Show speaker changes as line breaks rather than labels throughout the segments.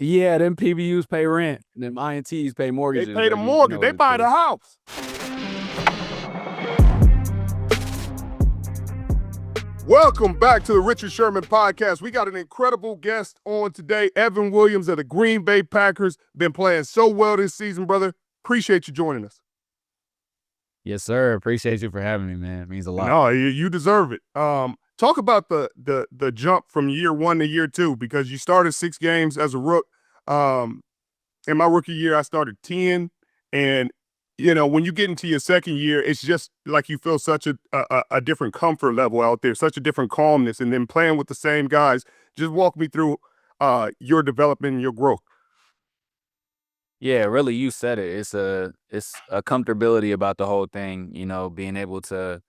Yeah, them PBUs pay rent, and them INTs pay
They
mortgages.
pay the
baby.
mortgage.
You
They
know
buy the house. Welcome back to the Richard Sherman podcast. We got an incredible guest on today, Evan Williams of the Green Bay Packers. Been playing so well this season, brother. Appreciate you joining us.
Yes, sir. Appreciate you for having me, man. It means a lot.
No, you deserve it. Talk about the jump from year 1 to year 2, because you started 6 games as a rook. In my rookie year, I started 10, and when you get into your second year, it's just like you feel such a different comfort level out there, such a different calmness, and then playing with the same guys. Just walk me through your development and your growth.
Yeah, really, you said it. It's a comfortability about the whole thing. Being able to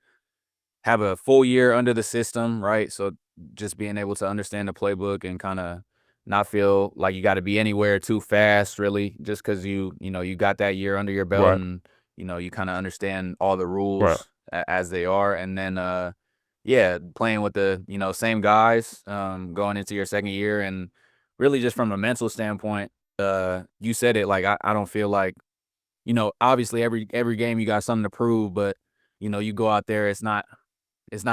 have a full year under the system, right? So just being able to understand the playbook and kind of not feel like you got to be anywhere too fast, really, just because you got that year under your belt
Right.
and you kind of understand all the
Right.
rules as they are, and then yeah, playing with the same guys going into your second year, and really just from a mental standpoint, you said it. Like I don't feel like obviously every game you got something to prove, but you go out there, it's not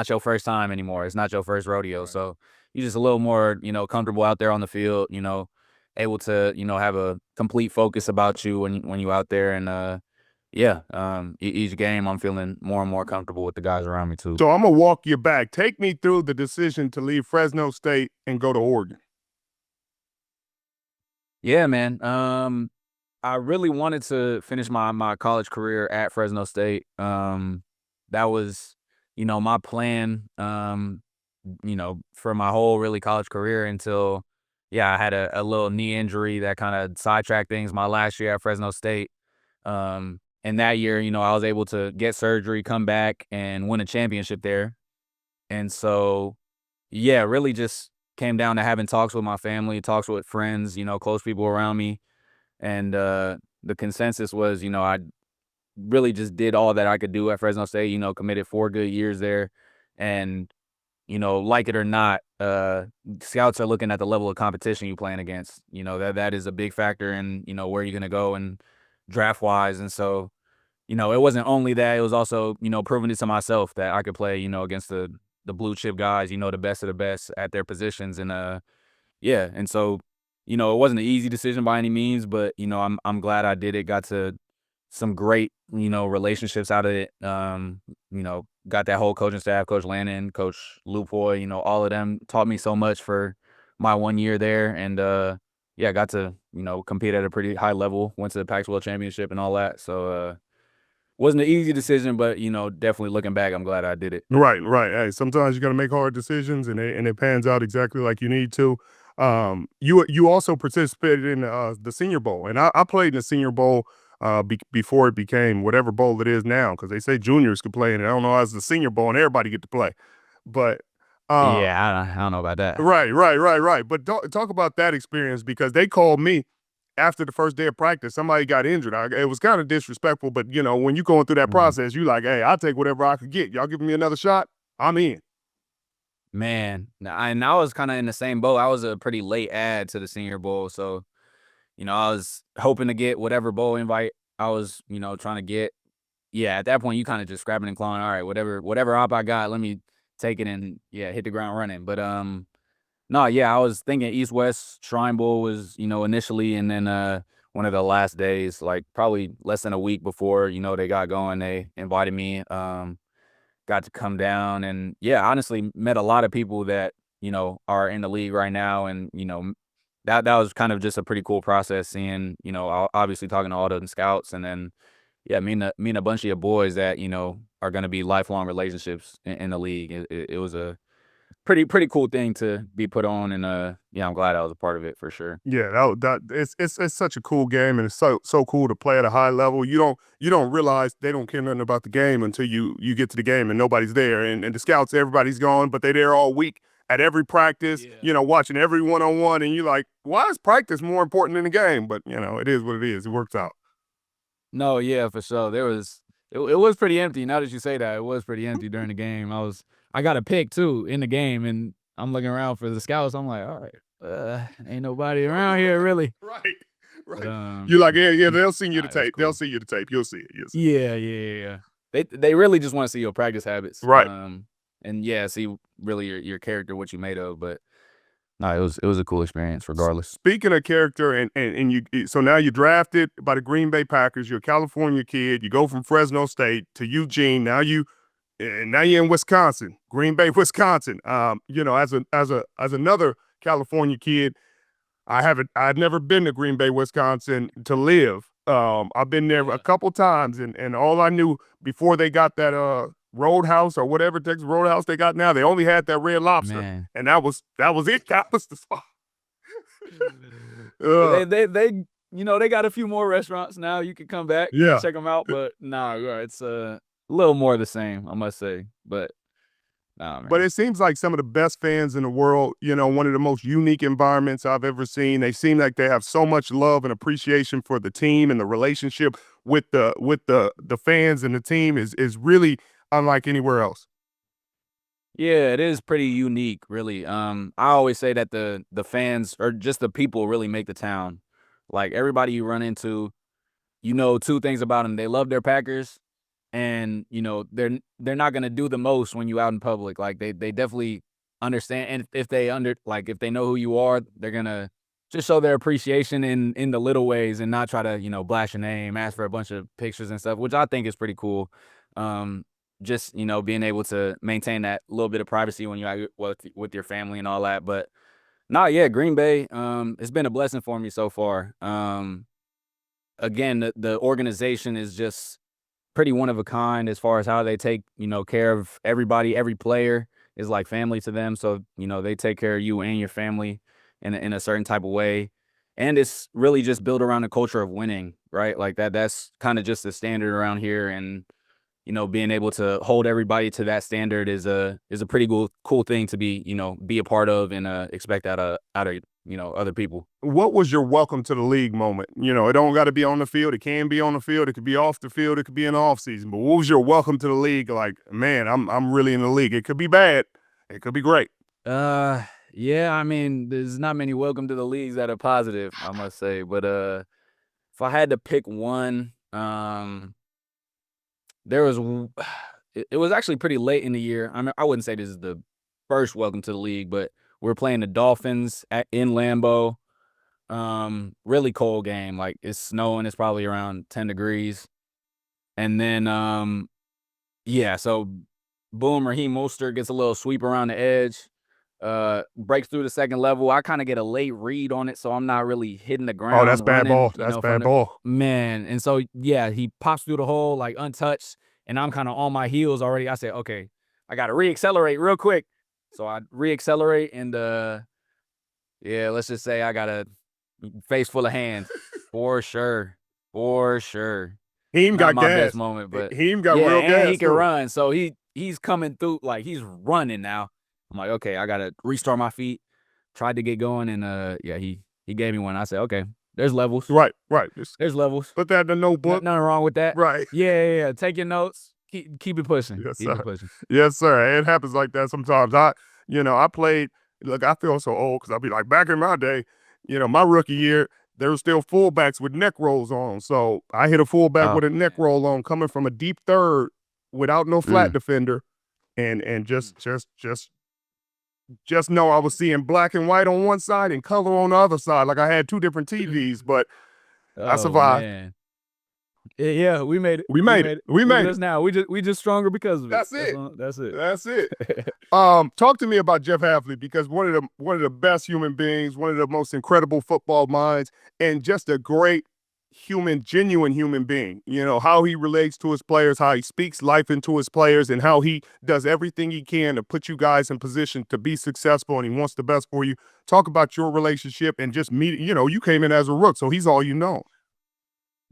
your first time anymore. It's not your first rodeo.
Right.
So you're just a little more, comfortable out there on the field, able to, have a complete focus about you when you out there. And yeah, each game I'm feeling more and more comfortable with the guys around me too.
So I'm gonna walk you back. Take me through the decision to leave Fresno State and go to Oregon.
Yeah, man. I really wanted to finish my college career at Fresno State. That was, my plan, for my whole really college career until, yeah, I had a little knee injury that kind of sidetracked things my last year at Fresno State. And that year, I was able to get surgery, come back, and win a championship there. And so, yeah, really just came down to having talks with my family, talks with friends, close people around me. And the consensus was, I really just did all that I could do at Fresno State, committed 4 good years there. And, like it or not, scouts are looking at the level of competition you playing against. That is a big factor in, where you're going to go and draft-wise. And so, it wasn't only that, it was also, proving it to myself that I could play, against the blue chip guys, the best of the best at their positions. And yeah, and so, it wasn't an easy decision by any means, but, I'm glad I did it. Got to some great, relationships out of it. Got that whole coaching staff, Coach Lannon, Coach Lupoy, all of them taught me so much for my 1 year there. And yeah, got to, compete at a pretty high level, went to the Pac-12 championship and all that. So wasn't an easy decision, but, definitely looking back, I'm glad I did it.
Right. Hey, sometimes you got to make hard decisions, and it pans out exactly like you need to. You also participated in the Senior Bowl, and I played in the Senior Bowl before it became whatever bowl it is now, because they say juniors could play in it. I don't know how it's the Senior Bowl and everybody get to play, but
Yeah, I don't know about that.
right. But talk about that experience, because they called me after the first day of practice. Somebody got injured. It was kind of disrespectful, but when you're going through that process, you like, hey, I'll take whatever I could get. Y'all giving me another shot? I'm in.
Man, and I was kind of in the same boat. I was a pretty late add to the Senior Bowl, so I was hoping to get whatever bowl invite I was, trying to get. Yeah, at that point, you kind of just grabbing and clawing. All right, whatever op I got, let me take it and yeah, hit the ground running. But no, yeah, I was thinking East West Shrine Bowl was initially, and then one of the last days, like probably less than a week before they got going, they invited me. Got to come down and yeah, honestly met a lot of people that are in the league right now, and that was kind of just a pretty cool process, seeing obviously talking to all the scouts, and then yeah, meeting a bunch of your boys that are going to be lifelong relationships in the league. It was a pretty cool thing to be put on, and yeah, I'm glad I was a part of it for sure.
Yeah, it's such a cool game, and it's so cool to play at a high level. You don't realize they don't care nothing about the game until you get to the game and nobody's there, and the scouts, everybody's gone, but they're there all week at every practice, watching every one-on-one, and you're like, why is practice more important than the game? But it is what it is. It works out.
No, yeah, for sure. It was pretty empty. Now that you say that, it was pretty empty during the game. I got a pick too in the game, and I'm looking around for the scouts. I'm like, all right, ain't nobody around here really.
Right.
But,
Right. You're like, yeah, they'll send you the
nah, it was
tape. They'll
cool.
send you the tape. You'll see it. You'll see
Yeah. They really just wanna see your practice habits,
it. Right.
and yeah, see really your character, what you made of, but no, it was a cool experience regardless.
Speaking of character, and so now you're drafted by the Green Bay Packers. You're a California kid. You go from Fresno State to Eugene. Now you're in Wisconsin, Green Bay, Wisconsin. As another California kid, I've never been to Green Bay, Wisconsin to live. I've been there a couple times, and all I knew before they got that Roadhouse or whatever Texas Roadhouse they got now, they only had that Red Lobster,
Man.
and that was it. That was the spot.
They they got a few more restaurants now. You can come back,
Yeah.
check them out, but nah, it's a little more the same, I must say. But nah, man.
But it seems like some of the best fans in the world, one of the most unique environments I've ever seen. They seem like they have so much love and appreciation for the team, and the relationship with the fans and the team is really unlike anywhere else.
Yeah, it is pretty unique, really. I always say that the fans or just the people really make the town. Like everybody you run into, two things about them. They love their Packers, and they're not gonna do the most when you out in public. Like they definitely understand, and if they know who you are, they're gonna just show their appreciation in the little ways and not try to blast your name, ask for a bunch of pictures and stuff, which I think is pretty cool. Just being able to maintain that little bit of privacy when you're out with your family and all that. But nah, yeah, Green Bay, it's been a blessing for me so far. Again, the organization is just pretty one of a kind as far as how they take, care of everybody. Every player is like family to them. So, they take care of you and your family in a certain type of way. And it's really just built around a culture of winning, right? Like that's kind of just the standard around here. And, being able to hold everybody to that standard is a pretty cool thing to be a part of and expect out of other people.
What was your welcome to the league moment? It don't got to be on the field. It can be on the field. It could be off the field. It could be in the off season. But what was your welcome to the league? Like, man, I'm really in the league. It could be bad. It could be great.
Yeah, I mean, there's not many welcome to the leagues that are positive, I must say. But if I had to pick one, there was it was actually pretty late in the year. I mean, I wouldn't say this is the first welcome to the league, but we're playing the Dolphins in Lambeau. Really cold game. Like it's snowing. It's probably around 10 degrees. And then, yeah, so boom, Raheem Mostert gets a little sweep around the edge, breaks through the second level. I kind of get a late read on it, so I'm not really hitting the ground.
Oh, that's bad
running,
ball. That's bad ball.
Man. And so, yeah, he pops through the hole like untouched, and I'm kind of on my heels already. I said, okay, I got to reaccelerate real quick. So I reaccelerate, and yeah, let's just say I got a face full of hands for sure.
He even
Not
got
my
gas.
best moment, but
he even got
yeah,
real
and
gas.
he can
too.
run. So he's coming through, like he's running now. I'm like, okay, I gotta restart my feet. Tried to get going, and yeah, he gave me one. I said, okay, there's levels.
Right. Just
There's levels.
put that in the notebook.
Nothing wrong with that.
Right.
Yeah. Take your notes. Keep it pushing.
Yes,
Keep
sir.
it pushing.
Yes, sir. It happens like that sometimes. I played. Look, I feel so old because I'll be like, back in my day, my rookie year, there were still fullbacks with neck rolls on. So I hit a fullback
Oh,
with a neck roll on, coming from a deep third without no flat defender, and just know I was seeing black and white on one side and color on the other side. Like I had two different TVs, but I survived.
Man. Yeah, we made it.
We made it. We
Look
made
at
it.
us now. We just stronger because of it.
That's it.
That's it.
That's it. Talk to me about Jeff Hafley, because one of the best human beings, one of the most incredible football minds, and just a great genuine human being. How he relates to his players, how he speaks life into his players, and how he does everything he can to put you guys in position to be successful, and he wants the best for you. Talk about your relationship and just meet. You came in as a rook, so he's all you know.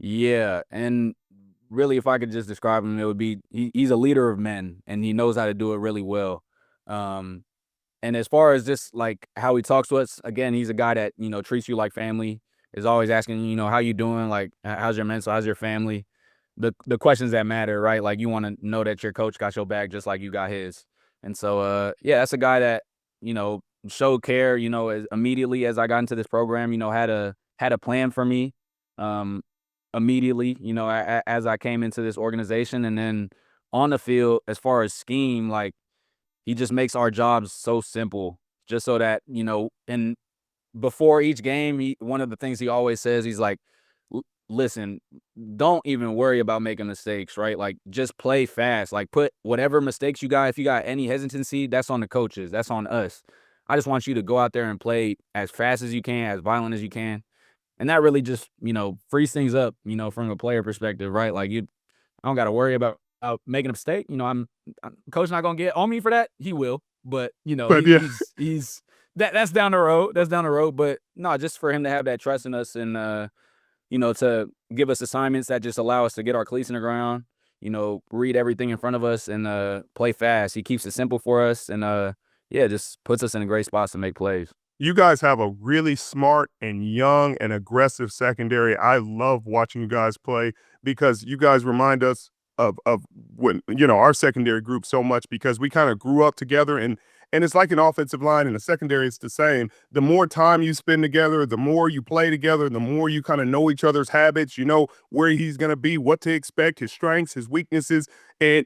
Yeah, and really, if I could just describe him, it would be he's a leader of men, and he knows how to do it really well. And as far as just like how he talks to us, again, he's a guy that treats you like family. Is always asking how you doing, like how's your mental, how's your family, the questions that matter, right? Like you want to know that your coach got your back just like you got his. And so yeah, that's a guy that showed care, as immediately as I got into this program, had a plan for me, um, immediately, as I came into this organization. And then on the field, as far as scheme, like, he just makes our jobs so simple, just so that, and before each game, one of the things he always says, he's like, Listen, don't even worry about making mistakes, right? Like, just play fast. Like, put whatever mistakes you got, if you got any hesitancy, that's on the coaches. That's on us. I just want you to go out there and play as fast as you can, as violent as you can. And that really just, frees things up, from a player perspective, right? Like, I don't got to worry about making a mistake. Coach not gonna get on me for that. He will, but
But yeah,
he's that's down the road. That's down the road. But no, just for him to have that trust in us, and to give us assignments that just allow us to get our cleats in the ground, read everything in front of us, and play fast. He keeps it simple for us, and yeah, just puts us in a great spot to make plays.
you guys have a really smart and young and aggressive secondary. I love watching you guys play because you guys remind us of when our secondary group so much because we kind of grew up together and it's like an offensive line and the secondary is the same. The more time you spend together, the more you play together, the more you kind of know each other's habits. You know where he's going to be, what to expect, his strengths, his weaknesses, and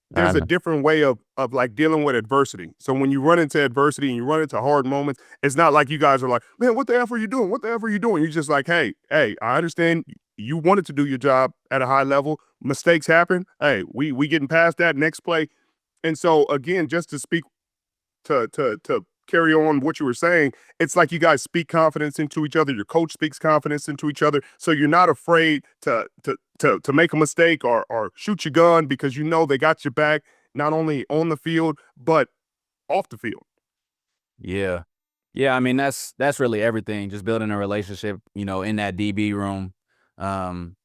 there's a different way of like dealing with adversity. So when you run into adversity and you run into hard moments, it's not like you guys are like, man, what the F are you doing? What the F are you doing? You're just like, hey, I understand you wanted to do your job at a high level. Mistakes happen. Hey, we getting past that next play. And so again, just to speak to carry on what you were saying, it's like you guys speak confidence into each other. Your coach speaks confidence into each other, so you're not afraid to make a mistake or shoot your gun because you know they got your back not only on the field but off the field.
Yeah. Yeah, I mean, that's really everything, just building a relationship, in that DB room. Um,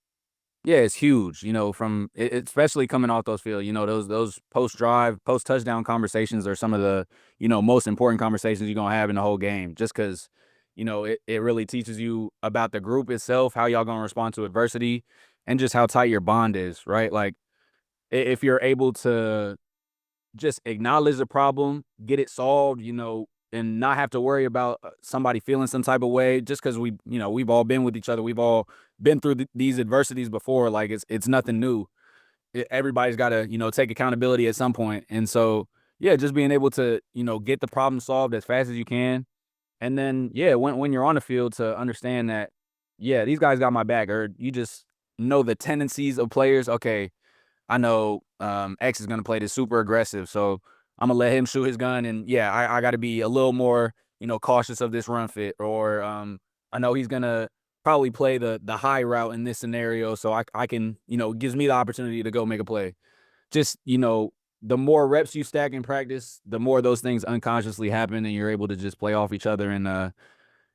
yeah, it's huge, from especially coming off those field, those post-drive, post-touchdown conversations are some of the, most important conversations you're gonna have in the whole game, just because, it really teaches you about the group itself, how y'all gonna respond to adversity, and just how tight your bond is, right? Like, if you're able to just acknowledge the problem, get it solved, and not have to worry about somebody feeling some type of way just because we've all been with each other. We've all been through these adversities before. Like, it's nothing new. Everybody's got to, take accountability at some point. And so, yeah, just being able to, get the problem solved as fast as you can. And then, yeah, when you're on the field, to understand that, yeah, these guys got my back, or you just know the tendencies of players. Okay, I know X is gonna play this super aggressive, so I'm gonna let him shoot his gun, and yeah, I got to be a little more, cautious of this run fit, or I know he's gonna probably play the high route in this scenario, so I can, gives me the opportunity to go make a play. Just, the more reps you stack in practice, the more those things unconsciously happen, and you're able to just play off each other. And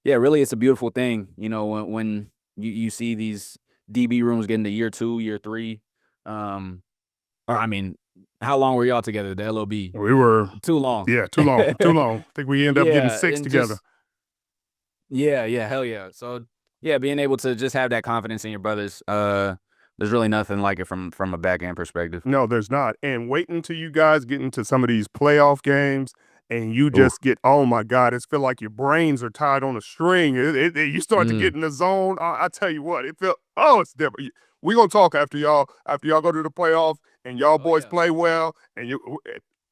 yeah, really, it's a beautiful thing, when you see these DB rooms getting to year 2, year 3. Or, I mean, how long were y'all together, the LOB?
We were,
Too long.
yeah, too long, too long. I think we end up getting
Yeah,
6
and
together.
just yeah, hell yeah. So, yeah, being able to just have that confidence in your brothers, there's really nothing like it from a back end perspective.
No, there's not. And waiting till you guys get into some of these playoff games and you
Oof.
just get, oh my God, it's feel like your brains are tied on a string. You start to
Mm.
get in the zone. I tell you what, it felt, oh, it's different. We're going to talk after y'all go to the playoff and y'all
Oh,
boys
yeah.
play well. And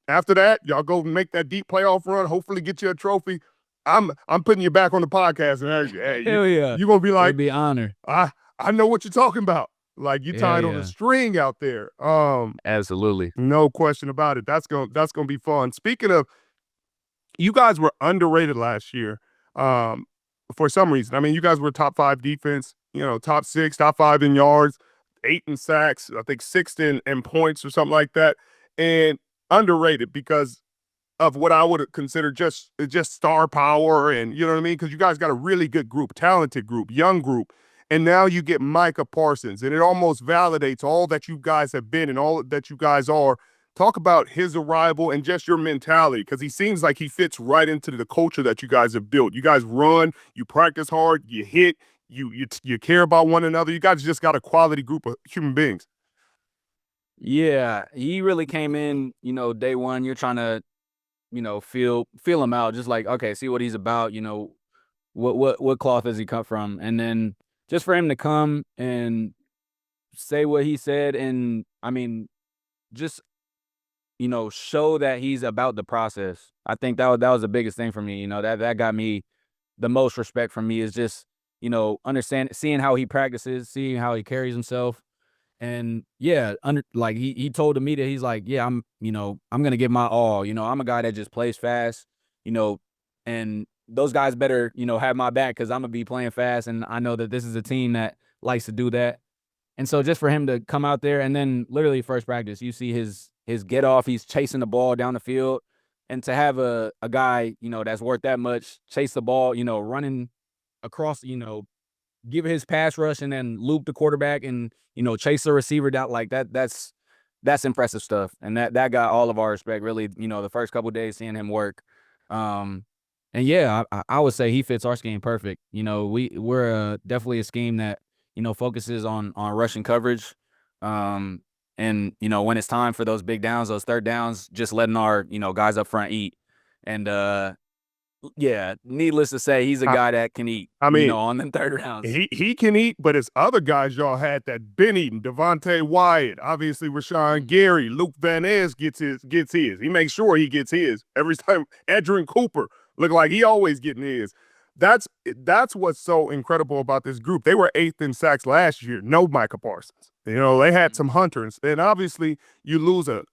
after that, y'all go make that deep playoff run, hopefully get you a trophy. I'm putting you back on the podcast. And hey,
Hell yeah.
you're going to be like,
It'd be an honor.
I know what you're talking about. Like you
Hell
tied on a
yeah.
string out there.
Absolutely.
No question about it. That's gonna be fun. Speaking of, you guys were underrated last year. Um, for some reason. I mean, you guys were top 5 defense, top 6, top 5 in yards, 8 in sacks, I think 6th in points or something like that. And underrated because of what I would consider just star power and you know what I mean? Because you guys got a really good group, talented group, young group. And now you get Micah Parsons, and it almost validates all that you guys have been and all that you guys are. Talk about his arrival and just your mentality, because he seems like he fits right into the culture that you guys have built. You guys run, you practice hard, you hit, you care about one another. You guys just got a quality group of human beings.
Yeah, he really came in, day one. You're trying to feel him out, just like, okay, see what he's about, what cloth does he come from? And then just for him to come and say what he said, and I mean, just show that he's about the process. I think that was the biggest thing for me. That got me the most respect from me, is just understand seeing how he practices, seeing how he carries himself. And yeah, like he told the media, he's like, yeah, I'm gonna give my all. I'm a guy that just plays fast, you know, and those guys better, have my back, because I'm gonna be playing fast, and I know that this is a team that likes to do that. And so just for him to come out there, and then literally first practice, you see his get off, he's chasing the ball down the field, and to have a guy, that's worth that much chase the ball, running across, give his pass rush and then loop the quarterback and, chase the receiver down like that. That's impressive stuff. And that got all of our respect, really, the first couple of days seeing him work. Um, and yeah, I would say he fits our scheme perfect. We're definitely a scheme that, focuses on rushing coverage. And, when it's time for those big downs, those third downs, just letting our, guys up front eat. And yeah, needless to say, he's a guy that can eat,
I mean,
on them third rounds.
he can eat, but his other guys y'all had that been eating. Devontae Wyatt, obviously Rashawn Gary, Luke Van Ness gets his. He makes sure he gets his every time. Edgerrin Cooper look like he always getting his. That's what's so incredible about this group. They were 8th in sacks last year. No Micah Parsons. They had some hunters, and obviously you lose a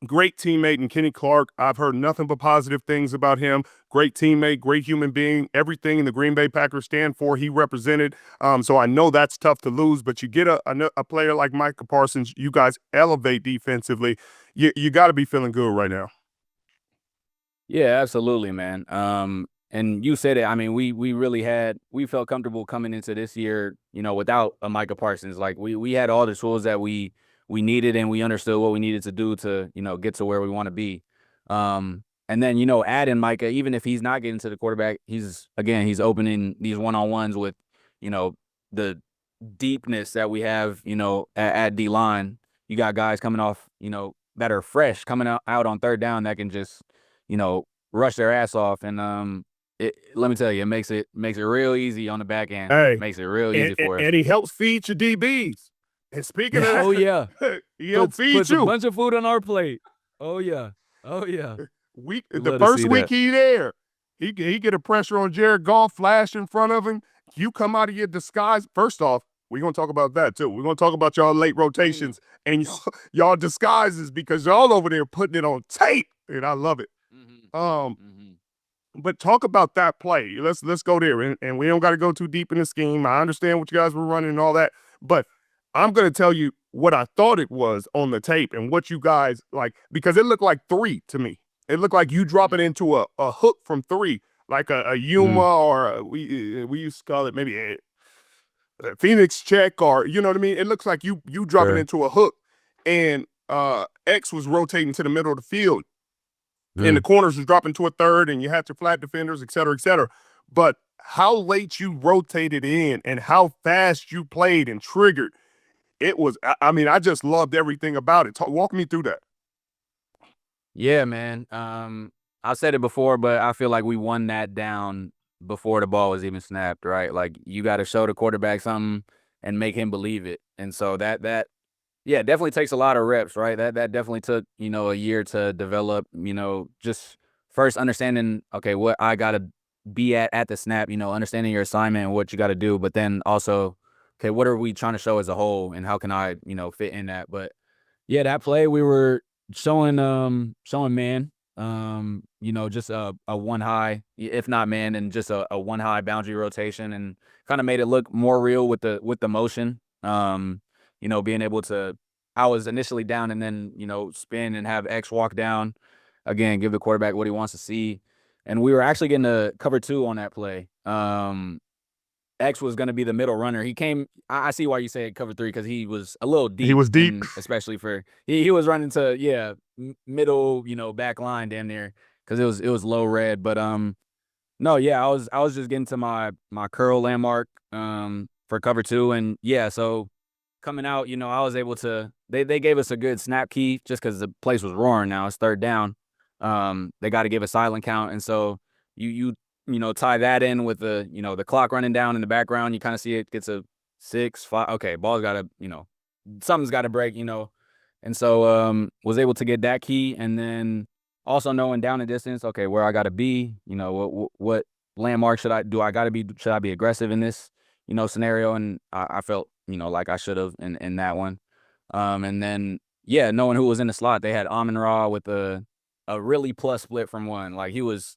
great teammate in Kenny Clark. I've heard nothing but positive things about him. Great teammate, great human being. Everything the Green Bay Packers stand for, he represented. So I know that's tough to lose, but you get a player like Micah Parsons, you guys elevate defensively. You got to be feeling good right now.
Yeah, absolutely, man. And you said it. I mean, we felt comfortable coming into this year, without a Micah Parsons. Like we had all the tools that we needed, and we understood what we needed to do to, get to where we want to be. And then, add in Micah, even if he's not getting to the quarterback, he's opening these one-on-ones with, the deepness that we have, at D-line. You got guys coming off, that are fresh, coming out on third down, that can just, rush their ass off. And let me tell you, it makes it real easy on the back end.
Hey,
Makes it real easy for us.
And he helps feed your DBs. And speaking of that,
oh yeah,
he helps feed
puts
you.
a bunch of food on our plate. Oh yeah,
The first week he there, he get a pressure on Jared Goff, flash in front of him. You come out of your disguise. First off, we're gonna talk about that too. We're gonna talk about y'all late rotations and y'all disguises, because y'all over there putting it on tape, and I love it. But talk about that play. Let's go there, and we don't got to go too deep in the scheme. I understand what you guys were running and all that, but I'm gonna tell you what I thought it was on the tape and what you guys like, because it looked like 3 to me. It looked like you dropping into a hook from 3, like a Yuma or we used to call it maybe a Phoenix check, or you know what I mean. It looks like you dropping into a hook, and X was rotating to the middle of the field. And the corners was dropping to a third, and you had your flat defenders, et cetera, et cetera. But how late you rotated in and how fast you played and triggered, it was, I mean, I just loved everything about it. Walk me through that.
Yeah, man. I said it before, but I feel like we won that down before the ball was even snapped, right? Like, you got to show the quarterback something and make him believe it. And so yeah, definitely takes a lot of reps, right? That definitely took, a year to develop, just first understanding, okay, what I got to be at the snap, understanding your assignment and what you got to do. But then also, okay, what are we trying to show as a whole, and how can I, fit in that? But yeah, that play, we were showing man, just a one high, if not man, and just a one high boundary rotation, and kind of made it look more real with the motion. Being able to, I was initially down and then, spin and have X walk down, again, give the quarterback what he wants to see. And we were actually getting a cover 2 on that play. X was going to be the middle runner. He came, I see why you say cover 3, because he was a little deep.
He was deep.
Especially for, he was running to, middle, back line damn near, because it was low red. But, no, yeah, I was just getting to my curl landmark for cover 2. And yeah, so coming out, I was able to, they gave us a good snap key just because the place was roaring now. It's third down. they got to give a silent count. And so you tie that in with the clock running down in the background. You kind of see it gets a 6, 5. Okay, ball's got to, something's got to break, And so was able to get that key, and then also knowing down the distance, okay, where I got to be, what landmark should I be aggressive in this, scenario, and I felt, like I should have in that one. And then knowing who was in the slot, they had Amon-Ra with a really plus split from one. Like he was,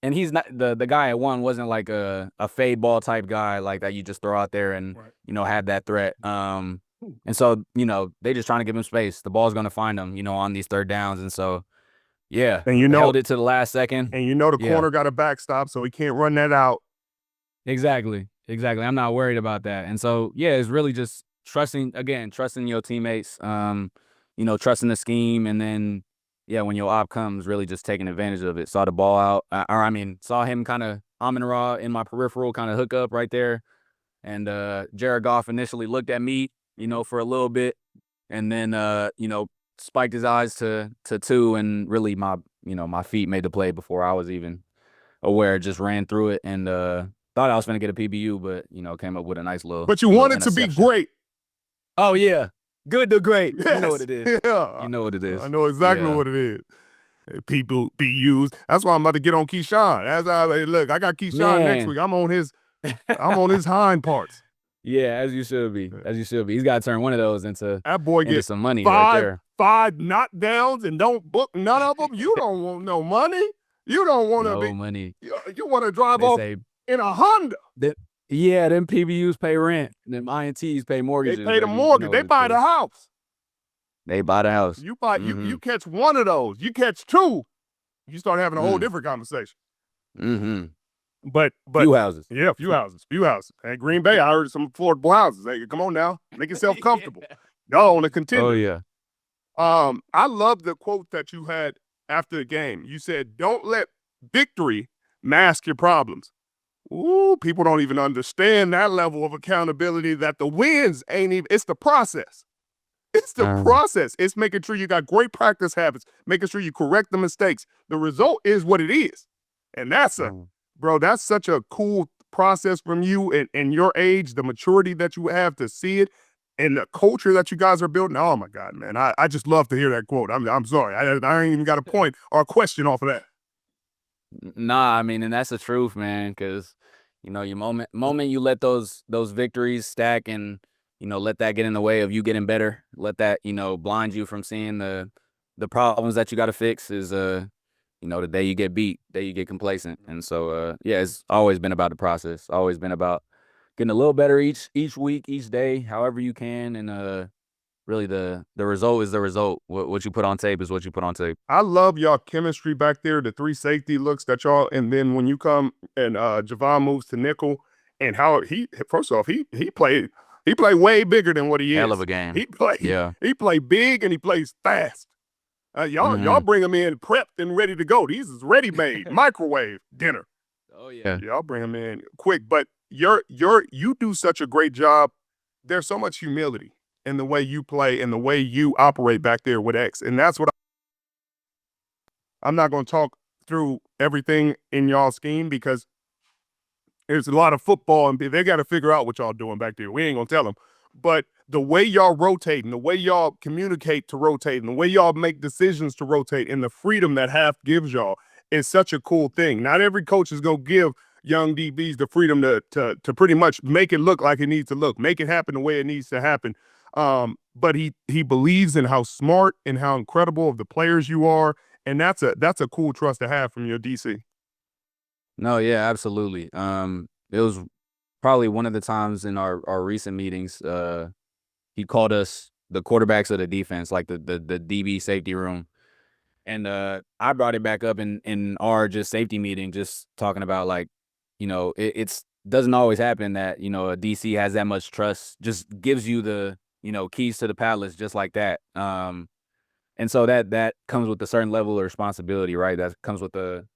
and he's not the guy at one wasn't like a fade ball type guy like that you just throw out there and have that threat. And so they just trying to give him space. The ball's gonna find him, on these third downs, and so
and
held it to the last second.
And the corner got a backstop, so he can't run that out.
Exactly. I'm not worried about that, and so it's really just trusting your teammates, trusting the scheme, and then when your op comes, really just taking advantage of it. Saw the ball out, saw him kind of Amon-Ra in my peripheral kind of hook up right there, and Jared Goff initially looked at me, for a little bit, and then spiked his eyes to 2, and really my feet made the play before I was even aware. Just ran through it and thought I was going to get a PBU, but came up with a nice little.
But you want it to be great.
Oh yeah, good to great.
Yes.
You know what it is.
Yeah,
you know what it is.
I know exactly what it is. People be used. That's why I'm about to get on Keyshawn. I got Keyshawn next week. I'm on his hind parts.
Yeah, as you should be. He's got to turn one of those into
that boy
into
gets
some money right there.
5 knockdowns and don't book none of them. You don't want no money. You don't want to
money.
You want to drive off in a Honda.
Them PBUs pay rent. Them INTs pay mortgages.
They pay the mortgage. They buy the house.
They buy the house.
You buy you catch one of those. You catch 2. You start having a whole different conversation.
Mm-hmm.
But
few houses.
Yeah, few houses. At Green Bay, I heard some affordable houses. Hey, come on now, make yourself comfortable. Y'all want to continue.
Oh yeah.
I love the quote that you had after the game. You said, "Don't let victory mask your problems." Ooh, people don't even understand that level of accountability. That the wins ain't even. It's the process. It's the process. It's making sure you got great practice habits, making sure you correct the mistakes. The result is what it is, and that's that's such a cool process from you and your age, the maturity that you have to see it, and the culture that you guys are building. Oh my God, man! I just love to hear that quote. I'm sorry, I ain't even got a point or a question off of that.
Nah, and that's the truth, man. Because your moment you let those victories stack and let that get in the way of you getting better. Let that blind you from seeing the problems that you got to fix. Is the day you get beat, day you get complacent. And so it's always been about the process. Always been about getting a little better each week, each day, however you can, and really the result is the result. What you put on tape is what you put on tape.
I love y'all chemistry back there, the 3 safety looks that y'all, and then when you come and Javon moves to nickel, and how he played way bigger than what he is.
Hell of a game.
He played big and he plays fast. Y'all bring him in prepped and ready to go. These is ready-made microwave dinner.
Oh yeah.
Y'all bring him in quick, but you do such a great job. There's so much humility in the way you play and the way you operate back there with X. And that's what I'm not going to talk through everything in y'all scheme because there's a lot of football and they got to figure out what y'all doing back there. We ain't going to tell them. But the way y'all rotate and the way y'all communicate to rotate and the way y'all make decisions to rotate and the freedom that Haf gives y'all is such a cool thing. Not every coach is going to give young DBs the freedom to pretty much make it look like it needs to look, make it happen the way it needs to happen. But he believes in how smart and how incredible of the players you are, and that's a cool trust to have from your DC.
No, yeah, absolutely. It was probably one of the times in our recent meetings, he called us the quarterbacks of the defense, like the DB safety room. And I brought it back up in our just safety meeting, just talking about like, it's doesn't always happen that, a DC has that much trust, just gives you the, keys to the palace just like that. And so that comes with a certain level of responsibility, right? That comes with the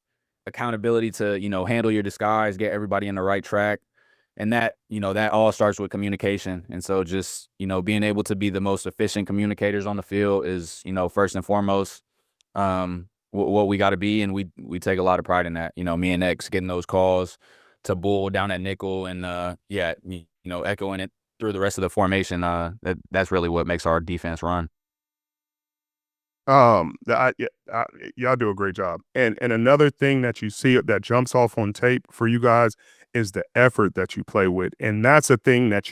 accountability to, handle your disguise, get everybody in the right track. And that, that all starts with communication. And so just, being able to be the most efficient communicators on the field is, first and foremost. what we got to be, and we take a lot of pride in that. You know, me and X getting those calls to Bull down at nickel, and yeah, you know, echoing it through the rest of the formation. That's really what makes our defense run.
Yeah, y'all do a great job. And another thing that you see that jumps off on tape for you guys is the effort that you play with, and that's a thing that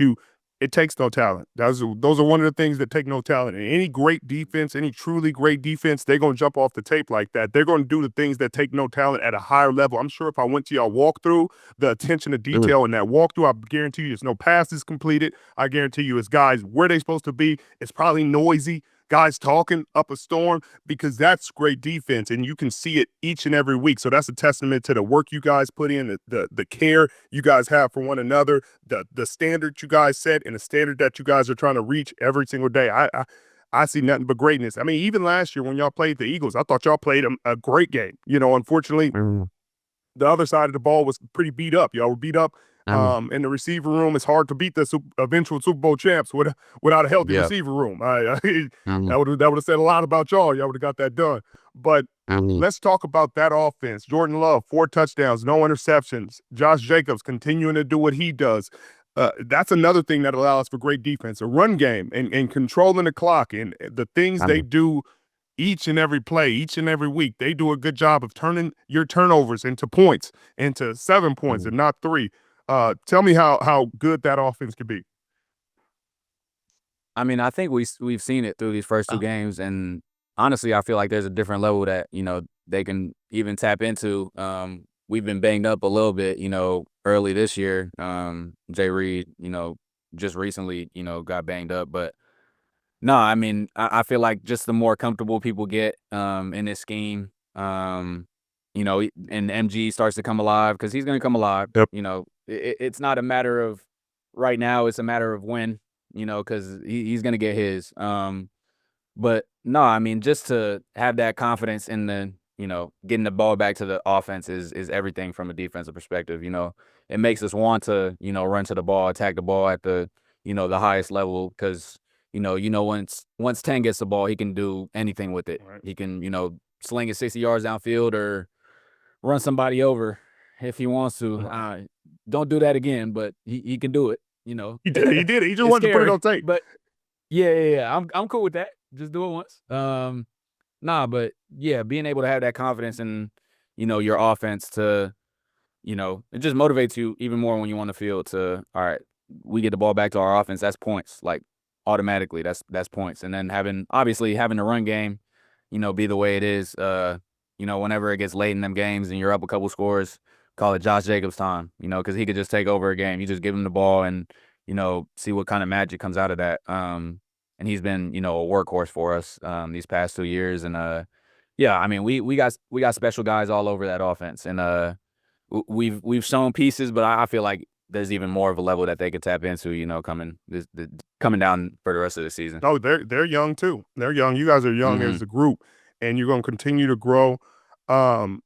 it takes no talent. Those are one of the things that take no talent. And any great defense, any truly great defense, they're gonna jump off the tape like that. They're gonna do the things that take no talent at a higher level. I'm sure if I went to y'all walkthrough, the attention to
Mhm.
detail in that walkthrough, I guarantee you there's no passes completed. I guarantee you it's guys where they supposed to be. It's probably noisy. Guys talking up a storm because that's great defense, and you can see it each and every week. So that's a testament to the work you guys put in, the care you guys have for one another, the standard you guys set, and the standard that you guys are trying to reach every single day. I see nothing but greatness. I mean, even last year when y'all played the Eagles, I thought y'all played a great game. You know, unfortunately,
Mhm.
the other side of the ball was pretty beat up. Y'all were beat up
Um,
in the receiver room. It's hard to beat the eventual Super Bowl champs without a healthy
Yeah.
receiver room.
um,
That would have said a lot about y'all. Y'all would have got that done. But
um,
let's talk about that offense. Jordan Love, 4 touchdowns, no interceptions. Josh Jacobs continuing to do what he does. That's another thing that allows for great defense, a run game and controlling the clock and the things they
um,
do each and every play, each and every week. They do a good job of turning your turnovers into points, into 7 points
um,
and not 3. Tell me how good that offense could be.
I mean, I think we've seen it through these first two
uh,
games, and honestly, I feel like there's a different level that they can even tap into. We've been banged up a little bit, early this year. Jay Reed, just recently, got banged up, but no, I mean, I feel like just the more comfortable people get in this scheme, and MG starts to come alive because he's going to come alive.
Yep.
It's not a matter of right now; it's a matter of when. Because he's going to get his. But no, I mean, just to have that confidence in getting the ball back to the offense is everything from a defensive perspective. It makes us want to run to the ball, attack the ball at the highest level because once 10 gets the ball, he can do anything with it.
Right.
He can sling it 60 yards downfield or run somebody over if he wants to. Don't do that again, but he can do it.
He did it. He did it. He just
It's
wanted to put it
scary,
on tape.
but yeah. I'm cool with that. Just do it once. Nah, but yeah, being able to have that confidence in your offense to it just motivates you even more when you on the field to, all right, we get the ball back to our offense. That's points. Like automatically, that's points. And then obviously having the run game, be the way it is. Whenever it gets late in them games and you're up a couple scores, call it Josh Jacobs time. Because he could just take over a game. You just give him the ball and see what kind of magic comes out of that. And he's been a workhorse for us these past 2 years. And yeah, I mean we got special guys all over that offense. And we've shown pieces, but I feel like there's even more of a level that they could tap into, coming down for the rest of the season.
No, they're young too. They're young. You guys are young
Mhm.
as a group, and you're going to continue to grow. Um,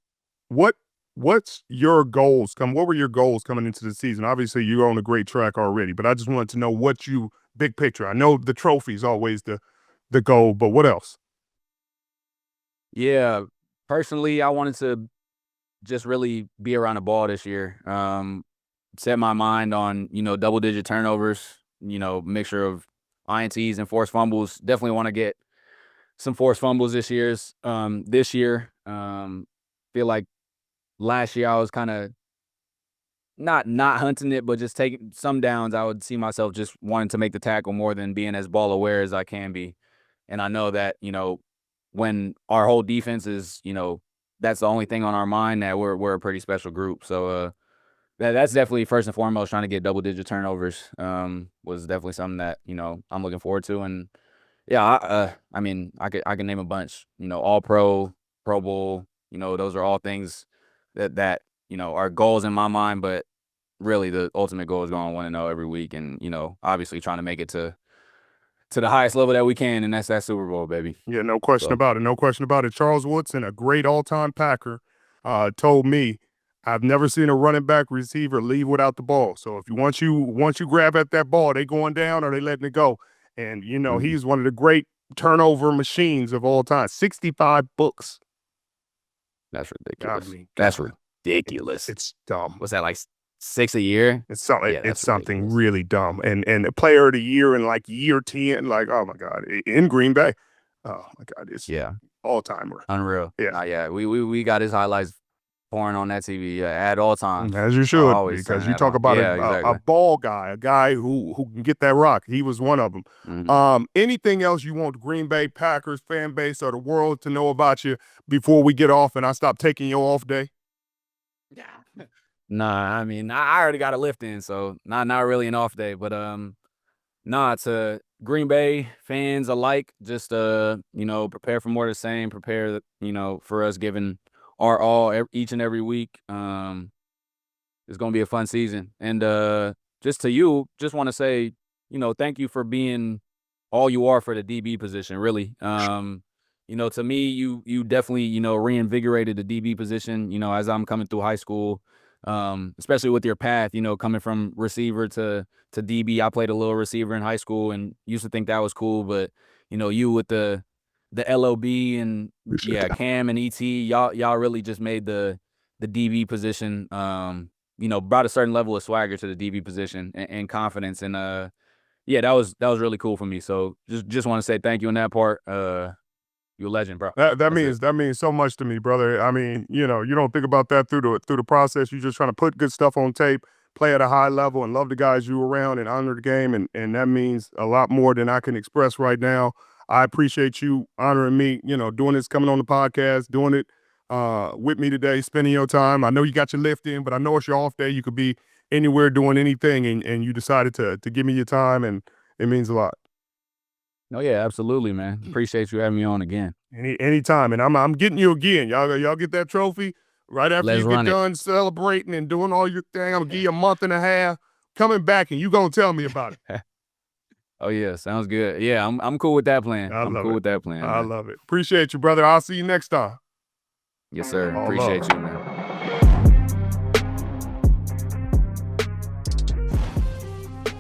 what what's your goals? What were your goals coming into the season? Obviously, you're on a great track already, but I just wanted to know what you big picture. I know the trophy is always the goal, but what else?
Yeah, personally, I wanted to just really be around the ball this year. Set my mind on, double digit turnovers, mixture of INTs and forced fumbles. Definitely want to get some forced fumbles this year. Feel like last year I was kind of not hunting it, but just taking some downs. I would see myself just wanting to make the tackle more than being as ball aware as I can be. And I know that, when our whole defense is, that's the only thing on our mind, that we're a pretty special group. So that's definitely first and foremost. Trying to get double digit turnovers was definitely something that I'm looking forward to. And yeah, I mean I can name a bunch. All Pro, Pro Bowl. Those are all things that are goals in my mind. But really, the ultimate goal is going 1-0 every week, and obviously trying to make it to the highest level that we can, and that's that Super Bowl, baby.
Yeah, no question
So.
about it. No question about it. Charles Woodson, a great all-time Packer, told me, "I've never seen a running back receiver leave without the ball. So if you once you grab at that ball, they going down or they letting it go." And
Mhm.
he's one of the great turnover machines of all time. 65 books.
That's ridiculous.
I mean,
That's
God,
ridiculous.
it's dumb.
What's that, like 6 a year?
It's something.
Yeah,
It's
that's
something
ridiculous.
really dumb. And the player of the year in like year 10, like, oh my God, in Green Bay. Oh my God, it's
Yeah,
all timer.
unreal.
Yeah.
Nah, yeah, we got his highlights pouring on that TV, at all times.
As you
I
should,
always
because
turn
you
that
talk
on.
about
Yeah,
a
exactly.
ball guy, a guy who can get that rock. He was one of them. Anything else you want the Green Bay Packers fan base or the world to know about you before we get off and I stop taking your off day?
Nah, I mean, I already got a lift in, so not really an off day, but nah, to Green Bay fans alike, just prepare for more of the same. Prepare, for us giving our all each and every week. It's gonna be a fun season, and just to you, just want to say, thank you for being all you are for the DB position. Really, to me, you definitely reinvigorated the DB position. As I'm coming through high school, especially with your path, coming from receiver to DB. I played a little receiver in high school and used to think that was cool, but you with the LOB and yeah, Cam and ET, y'all really just made the DB position, brought a certain level of swagger to the DB position and confidence. And yeah, that was really cool for me. So just want to say thank you on that part. You're a legend, bro.
That
That's it.
means so much to me, brother. I mean, you don't think about that through the process. You're just trying to put good stuff on tape, play at a high level, and love the guys you were around and honor the game, and that means a lot more than I can express right now. I appreciate you honoring me, doing this, coming on the podcast, doing it with me today, spending your time. I know you got your lift in, but I know it's your off day. You could be anywhere doing anything, and you decided to give me your time, and it means a lot.
No, yeah, absolutely, man. Appreciate you having me on again.
Anytime, and I'm getting you again. Y'all get that trophy right after
Let's
you get
run it.
done celebrating and doing all your thing. I'm gonna give you a month and a half coming back, and you gonna tell me about it.
Oh yeah, sounds good. Yeah, I'm cool with that plan.
I
I'm
love
cool
it.
with that plan,
I
man.
love it. Appreciate you, brother. I'll see you next time.
Yes, sir.
All
Appreciate
love.
you, man.